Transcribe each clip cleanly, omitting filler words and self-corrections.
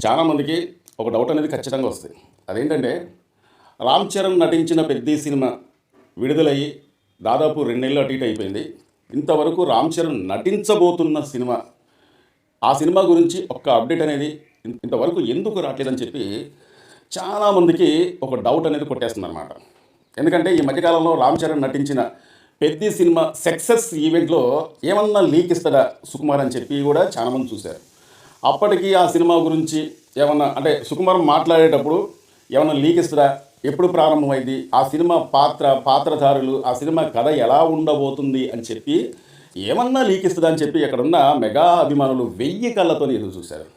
చాలామందికి ఒక డౌట్ అనేది ఖచ్చితంగా వస్తుంది. అదేంటంటే రామ్ చరణ్ నటించిన పెద్ద సినిమా విడుదలయ్యి దాదాపు 2 నెలలు అటు ఇటు అయిపోయింది. ఇంతవరకు రామ్ చరణ్ నటించబోతున్న సినిమా, ఆ సినిమా గురించి ఒక్క అప్డేట్ అనేది ఇంతవరకు ఎందుకు రావట్లేదని చెప్పి చాలామందికి ఒక డౌట్ అనేది కొట్టేస్తుందన్నమాట. ఎందుకంటే ఈ మధ్యకాలంలో రామ్ చరణ్ నటించిన పెద్ద సినిమా సక్సెస్ ఈవెంట్లో ఏమన్నా లీక్ ఇస్తాడా సుకుమార్ అని చెప్పి కూడా చాలామంది చూశారు. అప్పటికి ఆ సినిమా గురించి ఏమన్నా అంటే సుకుమార్ మాట్లాడేటప్పుడు ఏమన్నా లీక్ ఇస్తాడా, ఎప్పుడు ప్రారంభమైంది, ఆ సినిమా పాత్రధారులు, ఆ సినిమా కథ ఎలా ఉండబోతుంది అని చెప్పి ఏమన్నా లీక్ ఇస్తుందా అని చెప్పి అక్కడున్న మెగా అభిమానులు 1000 కళ్ళతో ఎదురు చూశారు.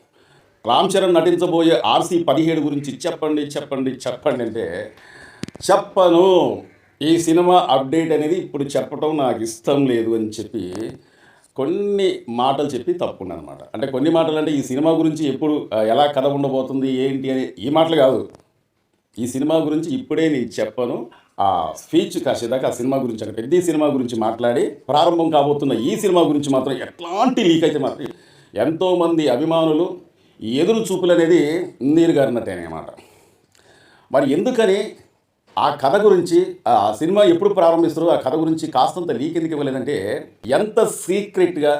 రామ్ చరణ్ నటించబోయే RC-17 గురించి చెప్పండి అంటే చెప్పను, ఈ సినిమా అప్డేట్ అనేది ఇప్పుడు చెప్పడం నాకు ఇష్టం లేదు అని చెప్పి కొన్ని మాటలు చెప్పి తప్పుకున్నాను అనమాట. అంటే కొన్ని మాటలు అంటే ఈ సినిమా గురించి ఎప్పుడు ఎలా కథ ఉండబోతుంది ఏంటి అని ఈ మాటలు కాదు. ఈ సినిమా గురించి ఇప్పుడే నేను చెప్పను, ఆ స్పీచ్ కాసేదాకా ఆ సినిమా గురించి అంటే పెద్ద సినిమా గురించి మాట్లాడి ప్రారంభం కాబోతున్న ఈ సినిమా గురించి మాత్రం ఎట్లాంటి లీక్ అయితే మాత్రం ఎంతోమంది అభిమానులు ఎదురు చూపులు అనేది నీరు గారినట్టే అన్నమాట. మరి ఎందుకని ఆ కథ గురించి, ఆ సినిమా ఎప్పుడు ప్రారంభిస్తారో ఆ కథ గురించి కాస్తంత లీక్ ఎందుకు ఇవ్వలేదంటే, ఎంత సీక్రెట్గా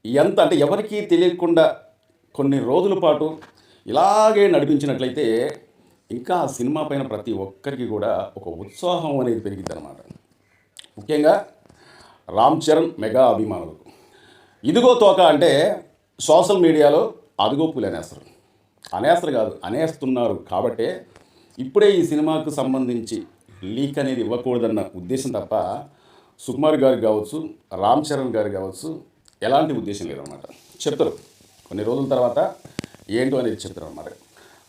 ఎంత అంటే ఎవరికీ తెలియకుండా కొన్ని రోజుల పాటు ఇలాగే నడిపించినట్లయితే ఇంకా ఆ సినిమా పైన ప్రతి ఒక్కరికి కూడా ఒక ఉత్సాహం అనేది పెరిగింది అనమాట. ముఖ్యంగా రామ్ చరణ్ మెగా అభిమానులకు ఇదిగో తోక అంటే సోషల్ మీడియాలో అదిగో పులి అనేస్తారు కాదు, అనేస్తున్నారు. కాబట్టే ఇప్పుడే ఈ సినిమాకు సంబంధించి లీక్ అనేది ఇవ్వకూడదన్న ఉద్దేశం తప్ప సుకుమార్ గారు కావచ్చు, రామ్ చరణ్ గారు కావచ్చు ఎలాంటి ఉద్దేశం లేదన్నమాట. చెప్తారు కొన్ని రోజుల తర్వాత ఏంటో అనేది చెప్తారు అన్నమాట.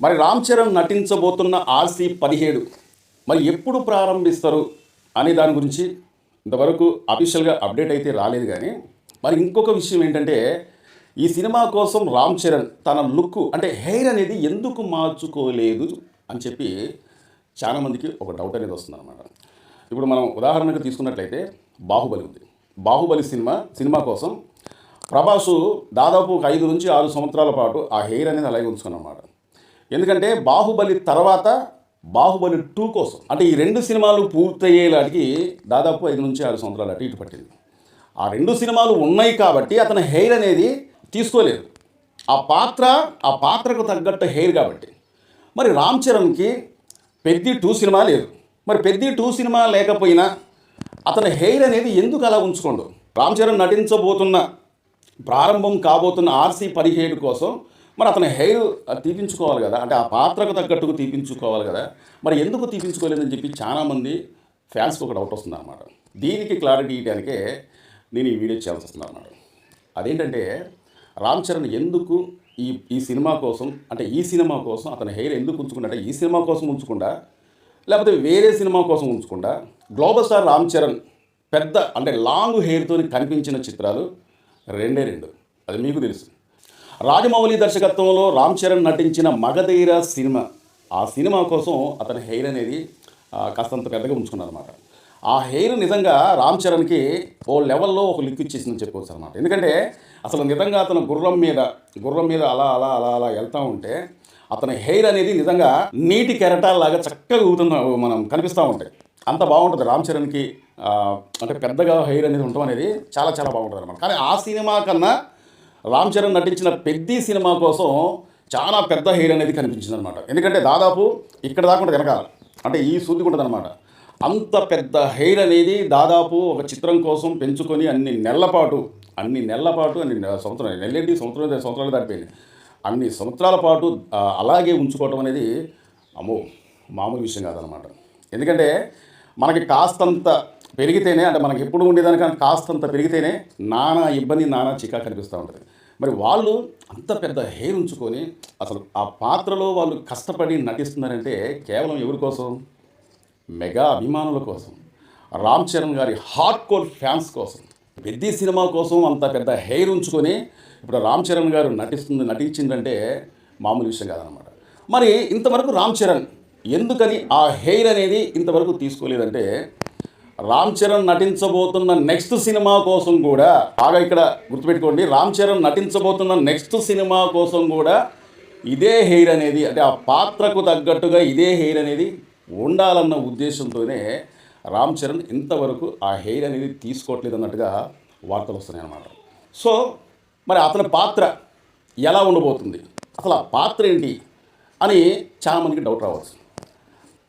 మరి రామ్ చరణ్ నటించబోతున్న RC-17 మరి ఎప్పుడు ప్రారంభిస్తారు అనే దాని గురించి ఇంతవరకు అఫీషియల్గా అప్డేట్ అయితే రాలేదు. కానీ మరి ఇంకొక విషయం ఏంటంటే, ఈ సినిమా కోసం రామ్ చరణ్ తన లుక్ అంటే హెయిర్ అనేది ఎందుకు మార్చుకోలేదు అని చెప్పి చాలామందికి ఒక డౌట్ అనేది వస్తుందన్నమాట. ఇప్పుడు మనం ఉదాహరణకు తీసుకున్నట్లయితే బాహుబలి ఉంది. బాహుబలి సినిమా కోసం ప్రభాసు దాదాపు 5 నుంచి 6 సంవత్సరాల పాటు ఆ హెయిర్ అనేది అలాగే ఉంచుకున్నమాట. ఎందుకంటే బాహుబలి తర్వాత బాహుబలి 2 కోసం అంటే ఈ 2 సినిమాలు పూర్తయ్యేలాంటికి దాదాపు 5 నుంచి 6 సంవత్సరాలు అటు ఇటు పట్టింది. ఆ 2 సినిమాలు ఉన్నాయి కాబట్టి అతని హెయిర్ అనేది తీసుకోలేదు. ఆ పాత్రకు తగ్గట్టు హెయిర్ కాబట్టి. మరి రామ్ చరణ్కి పెద్ద 2 సినిమా లేదు. మరి పెద్ద 2 సినిమా లేకపోయినా అతని హెయిర్ అనేది ఎందుకు అలా ఉంచుకోండు? రామ్ చరణ్ నటించబోతున్న ప్రారంభం కాబోతున్న RC-17 కోసం మరి అతని హెయిర్ తీపించుకోవాలి కదా, అంటే ఆ పాత్రకు తగ్గట్టుకు తీపించుకోవాలి కదా. మరి ఎందుకు తీపించుకోలేదని చెప్పి చాలామంది ఫ్యాన్స్కి ఒక డౌట్ వస్తుంది అన్నమాట. దీనికి క్లారిటీ ఇవ్వడానికే నేను ఈ వీడియో చేయాల్సి వస్తుంది అన్నమాట. అదేంటంటే రామ్ చరణ్ ఎందుకు ఈ సినిమా కోసం అంటే ఈ సినిమా కోసం అతని హెయిర్ ఎందుకు ఉంచుకుంటా, అంటే ఈ సినిమా కోసం ఉంచకుండా లేకపోతే వేరే సినిమా కోసం ఉంచకుండా గ్లోబల్ స్టార్ రామ్ చరణ్ పెద్ద అంటే లాంగ్ హెయిర్తో కనిపించిన చిత్రాలు 2. అది మీకు తెలుసు. రాజమౌళి దర్శకత్వంలో రామ్ చరణ్ నటించిన మగధీర సినిమా, ఆ సినిమా కోసం అతని హెయిర్ అనేది కాస్తంత పెద్దగా ఉంచుకున్నారన్నమాట. ఆ హెయిర్ నిజంగా రామ్ చరణ్కి ఓ లెవెల్లో ఒక లిక్ ఇచ్చేసిందని చెప్పుకోవచ్చు అనమాట. ఎందుకంటే అసలు నిజంగా అతను గుర్రం మీద అలా అలా అలా అలా వెళ్తూ ఉంటే అతని హెయిర్ అనేది నిజంగా నీటి కెరటాల్లాగా చక్కగా ఊగుతున్న మనం కనిపిస్తూ ఉంటాయి. అంత బాగుంటుంది రామ్ చరణ్కి. అంటే పెద్దగా హెయిర్ అనేది ఉండటం అనేది చాలా చాలా బాగుంటుంది అనమాట. కానీ ఆ సినిమా కన్నా రామ్ చరణ్ నటించిన పెద్ద సినిమా కోసం చాలా పెద్ద హెయిర్ అనేది కనిపించింది అనమాట. ఎందుకంటే దాదాపు ఇక్కడ దాకా ఉంటుంది వెనకాల, అంటే ఈ సూదికి ఉంటుంది అనమాట. అంత పెద్ద హెయిర్ అనేది దాదాపు ఒక చిత్రం కోసం పెంచుకొని అన్ని నెలల పాటు అన్ని సంవత్సరాలు దాటిపోయింది. అన్ని సంవత్సరాల పాటు అలాగే ఉంచుకోవటం అనేది మామూలు విషయం కాదనమాట. ఎందుకంటే మనకి కాస్తంత పెరిగితేనే, అంటే మనకి ఎప్పుడు ఉండేదానికన్నా కాస్తంత పెరిగితేనే నానా ఇబ్బంది నానా చికా కనిపిస్తూ ఉంటుంది. మరి వాళ్ళు అంత పెద్ద హెయిర్ ఉంచుకొని అసలు ఆ పాత్రలో వాళ్ళు కష్టపడి నటిస్తున్నారంటే కేవలం ఎవరి కోసం? మెగా అభిమానుల కోసం, రామ్ చరణ్ గారి హార్డ్ కోర్ ఫ్యాన్స్ కోసం. పెద్ద సినిమా కోసం అంత పెద్ద హెయిర్ ఉంచుకొని ఇప్పుడు రామ్ చరణ్ గారు నటించిందంటే మామూలు విషయం కాదనమాట. మరి ఇంతవరకు రామ్ చరణ్ ఎందుకని ఆ హెయిర్ అనేది ఇంతవరకు తీసుకోలేదంటే, రామ్ చరణ్ నటించబోతున్న నెక్స్ట్ సినిమా కోసం కూడా బాగా ఇక్కడ గుర్తుపెట్టుకోండి, రామ్ చరణ్ నటించబోతున్న నెక్స్ట్ సినిమా కోసం కూడా ఇదే హెయిర్ అనేది అంటే ఆ పాత్రకు తగ్గట్టుగా ఇదే హెయిర్ అనేది ఉండాలన్న ఉద్దేశంతోనే రామ్ చరణ్ ఇంతవరకు ఆ హెయిర్ అనేది తీసుకోవట్లేదు అన్నట్టుగా వార్తలు వస్తున్నాయి అన్నమాట. సో మరి అతని పాత్ర ఎలా ఉండబోతుంది, అసలు ఆ పాత్ర ఏంటి అని చాలామందికి డౌట్ రావచ్చు.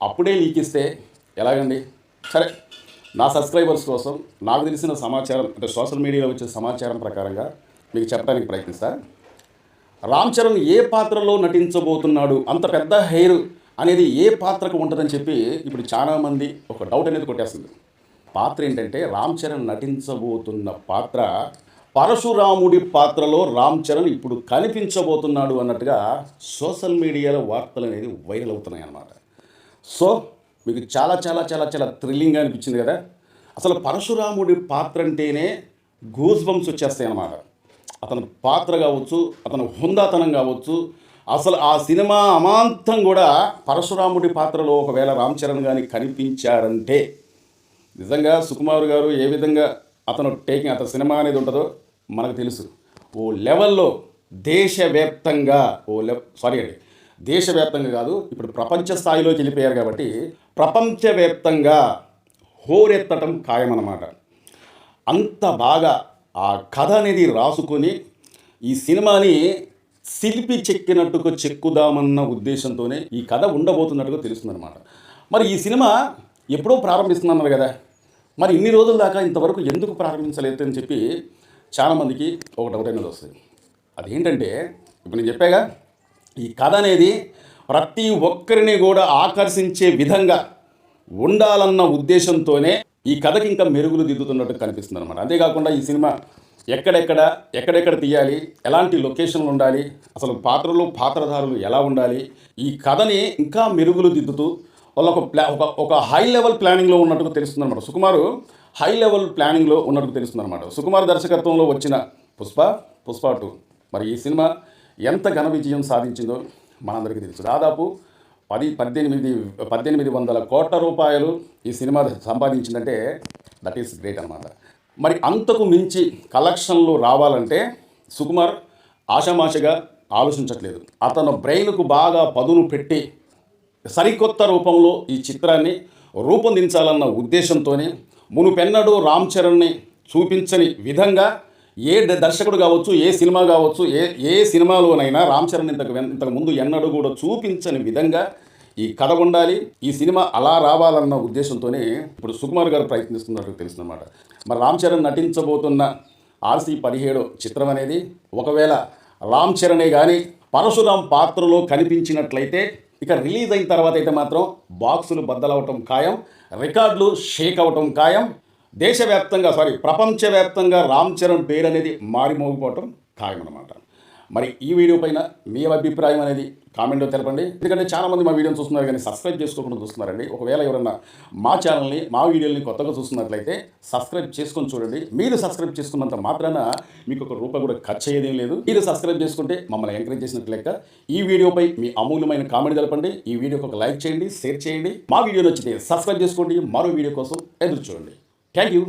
అప్పుడే లీక్ ఇస్తే ఎలాగండి? సరే, నా సబ్స్క్రైబర్స్ కోసం నాకు తెలిసిన సమాచారం అంటే సోషల్ మీడియాలో వచ్చే సమాచారం ప్రకారంగా మీకు చెప్పడానికి ప్రయత్నిస్తా. రామ్ చరణ్ ఏ పాత్రలో నటించబోతున్నాడు, అంత పెద్ద హెయిర్ అనేది ఏ పాత్రకు ఉంటుందని చెప్పి ఇప్పుడు చాలామంది ఒక డౌట్ అనేది కొట్టేస్తుంది. పాత్ర ఏంటంటే రామ్ చరణ్ నటించబోతున్న పాత్ర పరశురాముడి పాత్రలో రామ్ చరణ్ ఇప్పుడు కనిపించబోతున్నాడు అన్నట్టుగా సోషల్ మీడియాలో వార్తలు అనేది వైరల్ అవుతున్నాయి అన్నమాట. సో మీకు చాలా చాలా చాలా చాలా థ్రిల్లింగ్గా అనిపించింది కదా. అసలు పరశురాముడి పాత్ర అంటేనే గూస్ బంప్స్ వచ్చేస్తాయి అన్నమాట. అతని పాత్ర కావచ్చు, అతని హుందాతనం కావచ్చు, అసలు ఆ సినిమా అమాంతం కూడా పరశురాముడి పాత్రలో ఒకవేళ రామ్ చరణ్ కానీ కనిపించారంటే నిజంగా సుకుమార్ గారు ఏ విధంగా అతను అతని సినిమా అనేది ఉంటుందో మనకు తెలుసు. ఓ లెవెల్లో దేశవ్యాప్తంగా దేశవ్యాప్తంగా కాదు, ఇప్పుడు ప్రపంచ స్థాయిలోకి వెళ్ళిపోయారు కాబట్టి ప్రపంచవ్యాప్తంగా హోరెత్తటం ఖాయమన్నమాట. అంత బాగా ఆ కథ అనేది రాసుకొని ఈ సినిమాని శిల్పి చెక్కినట్టుగా చెక్కుదామన్న ఉద్దేశంతోనే ఈ కథ ఉండబోతున్నట్టుగా తెలుస్తుందన్నమాట. మరి ఈ సినిమా ఎప్పుడో ప్రారంభిస్తున్నారు కదా, మరి ఇన్ని రోజుల దాకా ఇంతవరకు ఎందుకు ప్రారంభించలేదు అని చెప్పి చాలామందికి ఒక డౌట్ అనేది వస్తుంది. అదేంటంటే ఇప్పుడు నేను చెప్పాగా, ఈ కథ అనేది ప్రతి ఒక్కరిని కూడా ఆకర్షించే విధంగా ఉండాలన్న ఉద్దేశంతోనే ఈ కథకి ఇంకా మెరుగులు దిద్దుతున్నట్టు కనిపిస్తుంది అనమాట. అంతేకాకుండా ఈ సినిమా ఎక్కడెక్కడ తీయాలి, ఎలాంటి లొకేషన్లు ఉండాలి, అసలు పాత్రధారులు ఎలా ఉండాలి, ఈ కథని ఇంకా మెరుగులు దిద్దుతూ వాళ్ళ ఒక హై లెవెల్ ప్లానింగ్లో ఉన్నట్టుగా తెలుస్తుంది అనమాట. సుకుమార్ హై లెవెల్ ప్లానింగ్లో ఉన్నట్టుగా తెలుస్తుంది అనమాట. సుకుమార్ దర్శకత్వంలో వచ్చిన పుష్ప 2 మరి ఈ సినిమా ఎంత ఘన విజయం సాధించిందో మనందరికీ తెలుసు. దాదాపు 1800 కోట్ల రూపాయలు ఈ సినిమా సంపాదించిందంటే దట్ ఈస్ గ్రేట్ అనమాట. మరి అంతకు మించి కలెక్షన్లు రావాలంటే సుకుమార్ ఆషామాషిగా ఆలోచించట్లేదు. అతను బ్రెయిన్కు బాగా పదును పెట్టి సరికొత్త రూపంలో ఈ చిత్రాన్ని రూపొందించాలన్న ఉద్దేశంతోనే మునుపెన్నడూ రామ్ చరణ్ని చూపించని విధంగా ఏ దర్శకుడు కావచ్చు, ఏ సినిమా కావచ్చు, ఏ సినిమాలోనైనా రామ్ చరణ్ ఇంతకు ముందు ఎన్నడూ కూడా చూపించని విధంగా ఈ కథ ఉండాలి, ఈ సినిమా అలా రావాలన్న ఉద్దేశంతోనే ఇప్పుడు సుకుమార్ గారు ప్రయత్నిస్తున్నట్టు తెలుస్తుందన్నమాట. మరి రామ్ చరణ్ నటించబోతున్న RC-17 చిత్రం అనేది ఒకవేళ రామ్ చరణే కానీ పరశురామ్ పాత్రలో కనిపించినట్లయితే ఇక రిలీజ్ అయిన తర్వాత అయితే మాత్రం బాక్సులు బద్దలవటం ఖాయం, రికార్డులు షేక్ అవటం ఖాయం. ప్రపంచవ్యాప్తంగా రామ్ చరణ్ పేరు అనేది మారిమోగిపోవటం ఖాయం అన్నమాట. మరి ఈ వీడియో పైన మీ అభిప్రాయం అనేది కామెంట్లో తెలపండి. ఎందుకంటే చాలామంది మా వీడియోని చూస్తున్నారు కానీ సబ్స్క్రైబ్ చేసుకోకుండా చూస్తున్నారండి. ఒకవేళ ఎవరన్నా మా ఛానల్ని, మా వీడియోని కొత్తగా చూస్తున్నట్లయితే సబ్స్క్రైబ్ చేసుకొని చూడండి. మీరు సబ్స్క్రైబ్ చేసుకున్నంత మాత్రాన మీకు ఒక రూపాయి కూడా ఖర్చు అయ్యేదేం లేదు. మీరు సబ్స్క్రైబ్ చేసుకుంటే మమ్మల్ని ఎంకరేజ్ చేసినట్టు లెక్క. ఈ వీడియోపై మీ అమూల్యమైన కామెంట్ తెలపండి. ఈ వీడియోకి ఒక లైక్ చేయండి, షేర్ చేయండి. మా వీడియో నచ్చితే సబ్స్క్రైబ్ చేసుకోండి. మరో వీడియో కోసం ఎదురు చూడండి. Thank you.